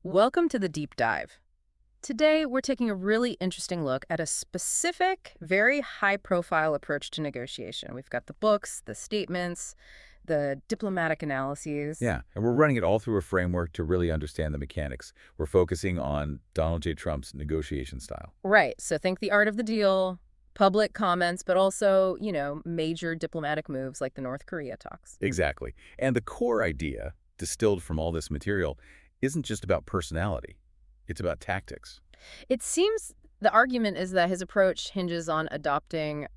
Welcome to the deep dive. Today, we're taking a really interesting look at a specific, very high-profile approach to negotiation. We've got the books, the statements, the diplomatic analyses. Yeah, and we're running it all through a framework to really understand the mechanics. We're focusing on Donald J. Trump's negotiation style. Right, so think the art of the deal, public comments, but also, major diplomatic moves like the North Korea talks. Exactly. And the core idea, distilled from all this material, isn't just about personality. It's about tactics. It seems the argument is that his approach hinges on adopting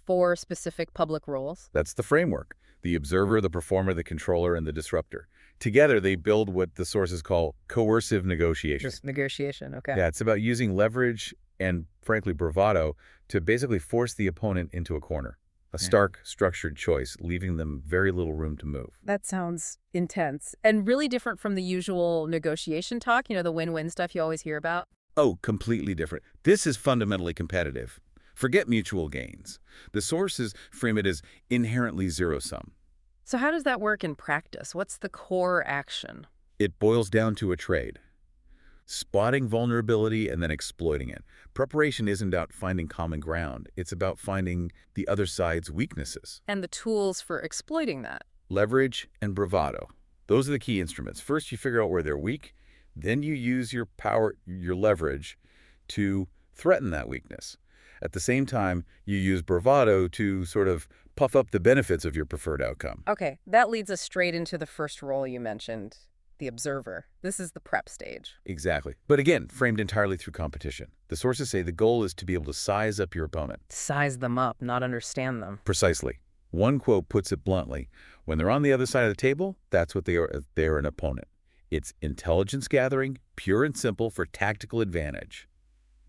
four specific public roles. That's the framework. The observer, the performer, the controller, and the disruptor. Together, they build what the sources call coercive negotiation. Just negotiation, okay. Yeah, it's about using leverage and, frankly, bravado to basically force the opponent into a corner. A stark, structured choice, leaving them very little room to move. That sounds intense and really different from the usual negotiation talk, the win-win stuff you always hear about. Oh, completely different. This is fundamentally competitive. Forget mutual gains. The sources frame it as inherently zero-sum. So how does that work in practice? What's the core action? It boils down to a trade. Spotting vulnerability and then exploiting it. Preparation isn't about finding common ground. It's about finding the other side's weaknesses. And the tools for exploiting that. Leverage and bravado. Those are the key instruments. First, you figure out where they're weak. Then you use your power, your leverage, to threaten that weakness. At the same time, you use bravado to sort of puff up the benefits of your preferred outcome. Okay, that leads us straight into the first role you mentioned, the observer. This is the prep stage. Exactly. But again, framed entirely through competition. The sources say the goal is to be able to size up your opponent. Size them up, not understand them. Precisely. One quote puts it bluntly. When they're on the other side of the table, that's what they are. They're an opponent. It's intelligence gathering, pure and simple for tactical advantage,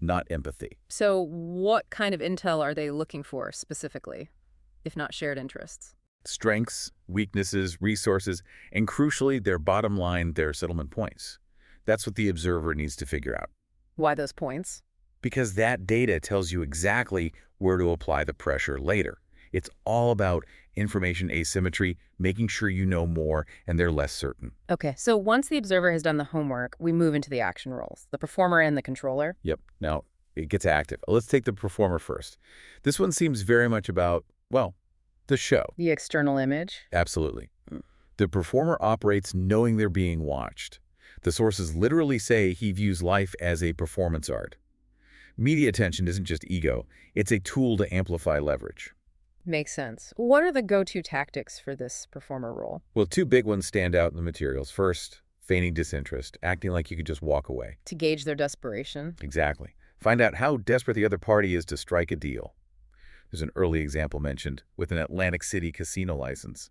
not empathy. So what kind of intel are they looking for specifically, if not shared interests? Strengths, weaknesses, resources, and crucially, their bottom line, their settlement points. That's what the observer needs to figure out. Why those points? Because that data tells you exactly where to apply the pressure later. It's all about information asymmetry, making sure you know more and they're less certain. Okay, so once the observer has done the homework, we move into the action roles, the performer and the controller. Yep. Now, it gets active. Let's take the performer first. This one seems very much about, well, the show. The external image. Absolutely. The performer operates knowing they're being watched. The sources literally say he views life as a performance art. Media attention isn't just ego. It's a tool to amplify leverage. Makes sense. What are the go-to tactics for this performer role? Well, two big ones stand out in the materials. First, feigning disinterest, acting like you could just walk away. To gauge their desperation. Exactly. Find out how desperate the other party is to strike a deal. There's an early example mentioned with an Atlantic City casino license.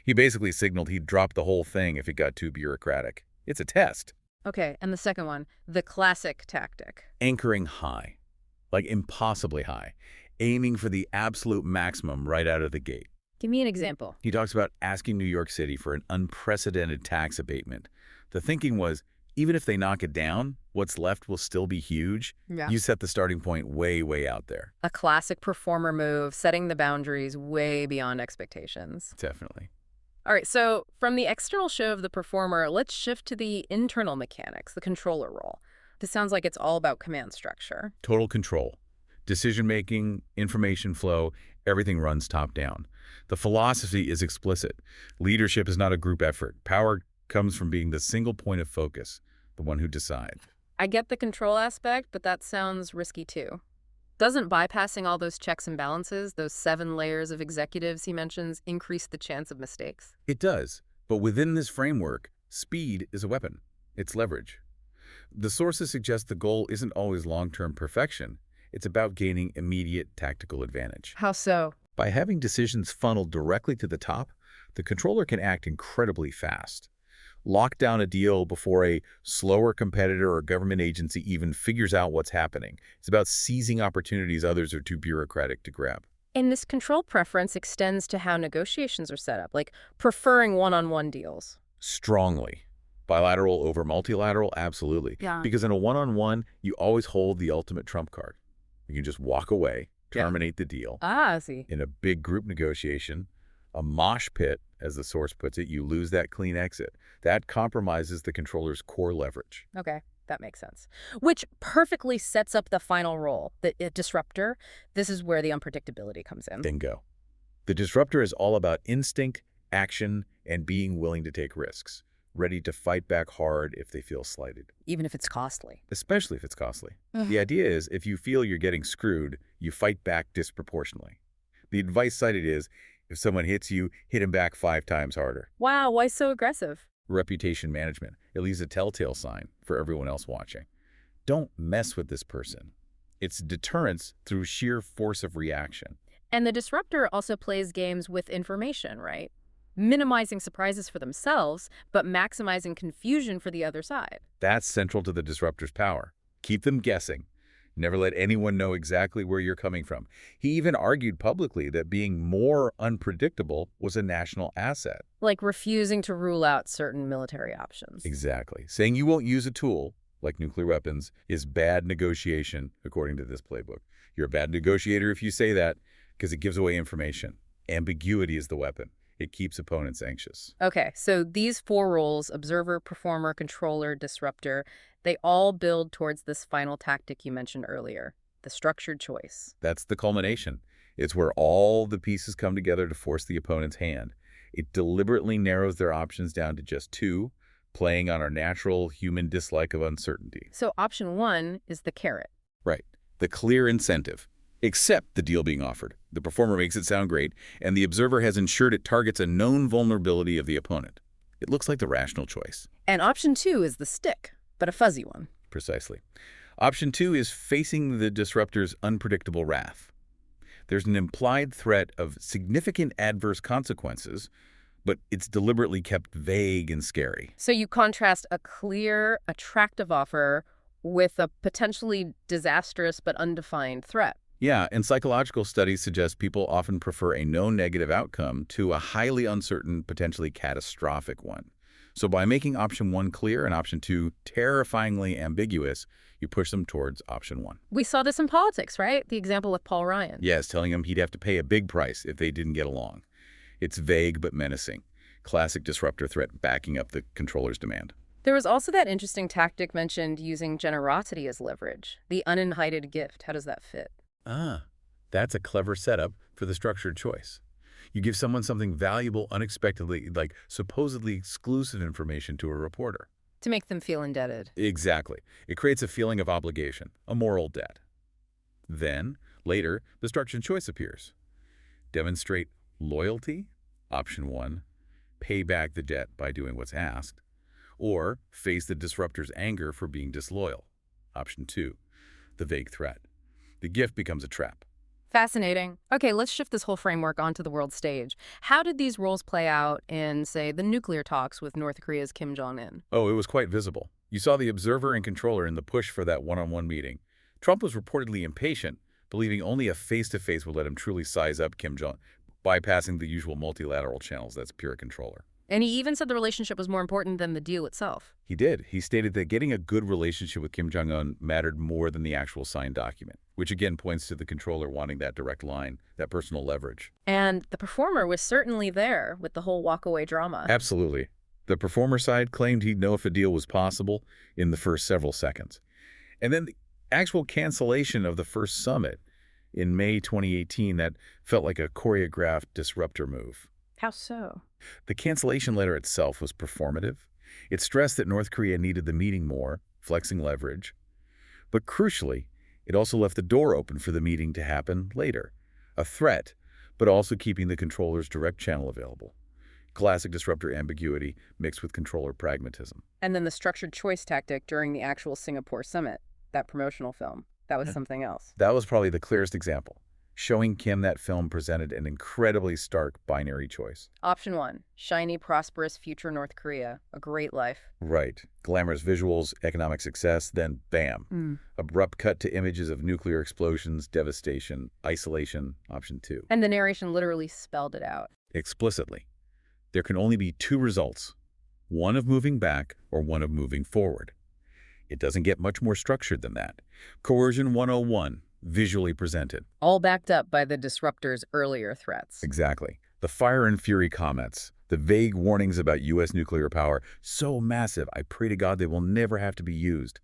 He basically signaled he'd drop the whole thing if it got too bureaucratic. It's a test. Okay, and the second one, the classic tactic. Anchoring high, like impossibly high, aiming for the absolute maximum right out of the gate. Give me an example. He talks about asking New York City for an unprecedented tax abatement. The thinking was, even if they knock it down, what's left will still be huge. Yeah. You set the starting point way, way out there. A classic performer move, setting the boundaries way beyond expectations. Definitely. All right, so from the external show of the performer, let's shift to the internal mechanics, the controller role. This sounds like it's all about command structure. Total control. Decision-making, information flow, everything runs top-down. The philosophy is explicit. Leadership is not a group effort. Power comes from being the single point of focus, the one who decides. I get the control aspect, but that sounds risky too. Doesn't bypassing all those checks and balances, those 7 layers of executives he mentions, increase the chance of mistakes? It does, but within this framework, speed is a weapon. It's leverage. The sources suggest the goal isn't always long-term perfection. It's about gaining immediate tactical advantage. How so? By having decisions funneled directly to the top, the controller can act incredibly fast. Lock down a deal before a slower competitor or government agency even figures out what's happening. It's about seizing opportunities others are too bureaucratic to grab. And this control preference extends to how negotiations are set up, like preferring one-on-one deals. Strongly. Bilateral over multilateral, absolutely. Yeah. Because in a one-on-one, you always hold the ultimate trump card. You can just walk away, terminate the deal. Ah, I see. In a big group negotiation, a mosh pit, as the source puts it, you lose that clean exit. That compromises the controller's core leverage. Okay, that makes sense. Which perfectly sets up the final role, the disruptor. This is where the unpredictability comes in. Bingo. The disruptor is all about instinct, action, and being willing to take risks, ready to fight back hard if they feel slighted. Even if it's costly. Especially if it's costly. Ugh. The idea is if you feel you're getting screwed, you fight back disproportionately. The advice cited is, if someone hits you, hit him back 5 times harder. Wow, why so aggressive? Reputation management. It leaves a telltale sign for everyone else watching. Don't mess with this person. It's deterrence through sheer force of reaction. And the disruptor also plays games with information, right? Minimizing surprises for themselves, but maximizing confusion for the other side. That's central to the disruptor's power. Keep them guessing. Never let anyone know exactly where you're coming from. He even argued publicly that being more unpredictable was a national asset. Like refusing to rule out certain military options. Exactly. Saying you won't use a tool, like nuclear weapons, is bad negotiation, according to this playbook. You're a bad negotiator if you say that, because it gives away information. Ambiguity is the weapon. It keeps opponents anxious. Okay, so these 4 roles, observer, performer, controller, disruptor, they all build towards this final tactic you mentioned earlier, the structured choice. That's the culmination. It's where all the pieces come together to force the opponent's hand. It deliberately narrows their options down to just 2, playing on our natural human dislike of uncertainty. So option 1 is the carrot. Right. The clear incentive. Accept the deal being offered. The performer makes it sound great, and the observer has ensured it targets a known vulnerability of the opponent. It looks like the rational choice. And option 2 is the stick, but a fuzzy one. Precisely. Option 2 is facing the disruptor's unpredictable wrath. There's an implied threat of significant adverse consequences, but it's deliberately kept vague and scary. So you contrast a clear, attractive offer with a potentially disastrous but undefined threat. Yeah, and psychological studies suggest people often prefer a known negative outcome to a highly uncertain, potentially catastrophic one. So by making option 1 clear and option 2 terrifyingly ambiguous, you push them towards option 1. We saw this in politics, right? The example with Paul Ryan. Yes, telling him he'd have to pay a big price if they didn't get along. It's vague but menacing. Classic disruptor threat backing up the controller's demand. There was also that interesting tactic mentioned using generosity as leverage, the uninvited gift. How does that fit? Ah, that's a clever setup for the structured choice. You give someone something valuable unexpectedly, like supposedly exclusive information to a reporter. To make them feel indebted. Exactly. It creates a feeling of obligation, a moral debt. Then, later, the structured choice appears. Demonstrate loyalty, option 1. Pay back the debt by doing what's asked. Or face the disruptor's anger for being disloyal, option 2. The vague threat. The gift becomes a trap. Fascinating. Okay, let's shift this whole framework onto the world stage. How did these roles play out in, say, the nuclear talks with North Korea's Kim Jong-un? Oh, it was quite visible. You saw the observer and controller in the push for that one-on-one meeting. Trump was reportedly impatient, believing only a face-to-face would let him truly size up Kim Jong, bypassing the usual multilateral channels. That's pure controller. And he even said the relationship was more important than the deal itself. He did. He stated that getting a good relationship with Kim Jong-un mattered more than the actual signed document, which again points to the controller wanting that direct line, that personal leverage. And the performer was certainly there with the whole walkaway drama. Absolutely. The performer side claimed he'd know if a deal was possible in the first several seconds. And then the actual cancellation of the first summit in May 2018, that felt like a choreographed disruptor move. How so? The cancellation letter itself was performative. It stressed that North Korea needed the meeting more, flexing leverage. But crucially, it also left the door open for the meeting to happen later. A threat, but also keeping the controller's direct channel available. Classic disruptor ambiguity mixed with controller pragmatism. And then the structured choice tactic during the actual Singapore summit, that promotional film, that was something else. That was probably the clearest example. Showing Kim that film presented an incredibly stark binary choice. Option 1, shiny, prosperous future North Korea, a great life. Right. Glamorous visuals, economic success, then bam. Abrupt cut to images of nuclear explosions, devastation, isolation, option 2. And the narration literally spelled it out. Explicitly. There can only be 2 results, one of moving back or one of moving forward. It doesn't get much more structured than that. Coercion 101. Visually presented. All backed up by the disruptor's earlier threats. Exactly. The fire and fury comments, The vague warnings about U.S. nuclear power, so massive, I pray to God they will never have to be used.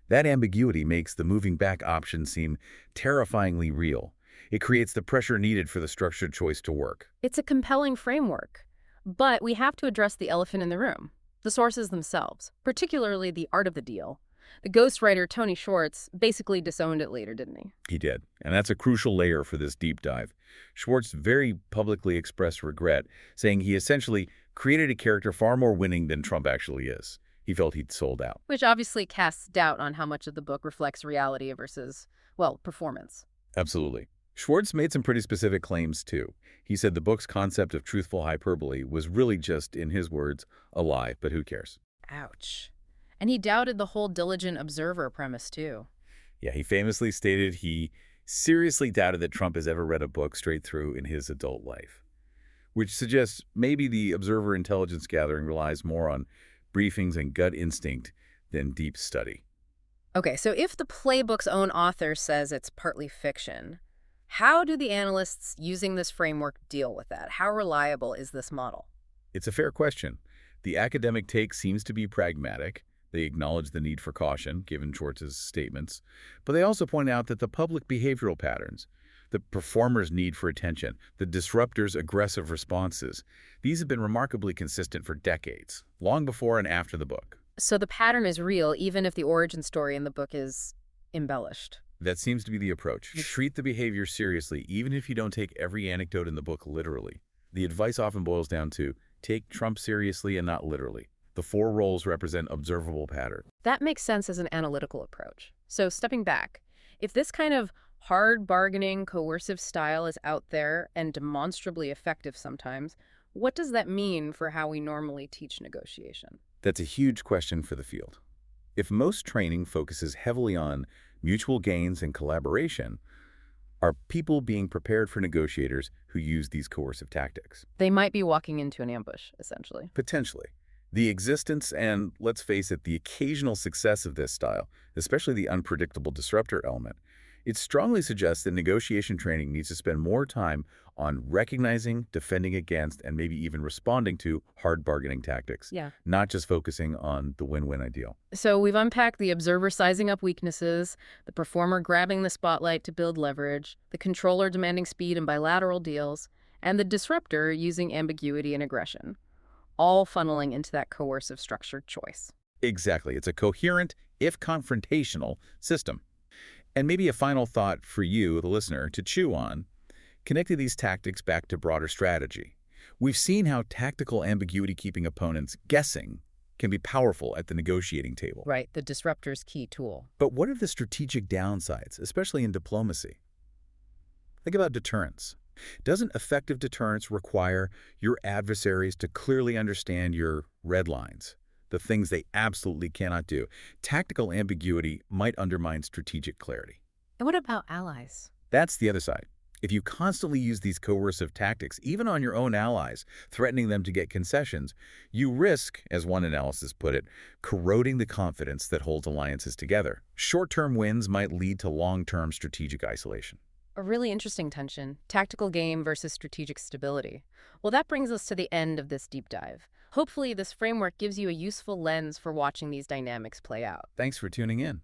That ambiguity makes the moving back option seem terrifyingly real. It creates the pressure needed for the structured choice to work. It's a compelling framework. But we have to address the elephant in the room, the sources themselves, particularly the art of the deal. The ghostwriter Tony Schwartz basically disowned it later, didn't he? He did, and that's a crucial layer for this deep dive. Schwartz very publicly expressed regret, saying he essentially created a character far more winning than Trump actually is. He felt he'd sold out. Which obviously casts doubt on how much of the book reflects reality versus, well, performance. Absolutely. Schwartz made some pretty specific claims, too. He said the book's concept of truthful hyperbole was really just, in his words, a lie, but who cares? Ouch. And he doubted the whole diligent observer premise, too. Yeah, he famously stated he seriously doubted that Trump has ever read a book straight through in his adult life, which suggests maybe the observer intelligence gathering relies more on briefings and gut instinct than deep study. Okay, so if the playbook's own author says it's partly fiction, how do the analysts using this framework deal with that? How reliable is this model? It's a fair question. The academic take seems to be pragmatic. They acknowledge the need for caution, given Schwartz's statements, but they also point out that the public behavioral patterns, the performer's need for attention, the disruptor's aggressive responses, these have been remarkably consistent for decades, long before and after the book. So the pattern is real, even if the origin story in the book is embellished. That seems to be the approach. Treat the behavior seriously, even if you don't take every anecdote in the book literally. The advice often boils down to take Trump seriously and not literally. The four roles represent observable pattern. That makes sense as an analytical approach. So stepping back, if this kind of hard bargaining, coercive style is out there and demonstrably effective sometimes, what does that mean for how we normally teach negotiation? That's a huge question for the field. If most training focuses heavily on mutual gains and collaboration, are people being prepared for negotiators who use these coercive tactics? They might be walking into an ambush, essentially. Potentially. The existence and, let's face it, the occasional success of this style, especially the unpredictable disruptor element, it strongly suggests that negotiation training needs to spend more time on recognizing, defending against, and maybe even responding to hard bargaining tactics, Yeah. not just focusing on the win-win ideal. So we've unpacked the observer sizing up weaknesses, the performer grabbing the spotlight to build leverage, the controller demanding speed and bilateral deals, and the disruptor using ambiguity and aggression, all funneling into that coercive structured choice. Exactly. It's a coherent, if confrontational, system. And maybe a final thought for you, the listener, to chew on, connecting these tactics back to broader strategy. We've seen how tactical ambiguity keeping opponents guessing can be powerful at the negotiating table. Right, the disruptor's key tool. But what are the strategic downsides, especially in diplomacy? Think about deterrence. Doesn't effective deterrence require your adversaries to clearly understand your red lines, the things they absolutely cannot do? Tactical ambiguity might undermine strategic clarity. And what about allies? That's the other side. If you constantly use these coercive tactics, even on your own allies, threatening them to get concessions, you risk, as one analysis put it, corroding the confidence that holds alliances together. Short-term wins might lead to long-term strategic isolation. A really interesting tension, tactical game versus strategic stability. Well, that brings us to the end of this deep dive. Hopefully, this framework gives you a useful lens for watching these dynamics play out. Thanks for tuning in.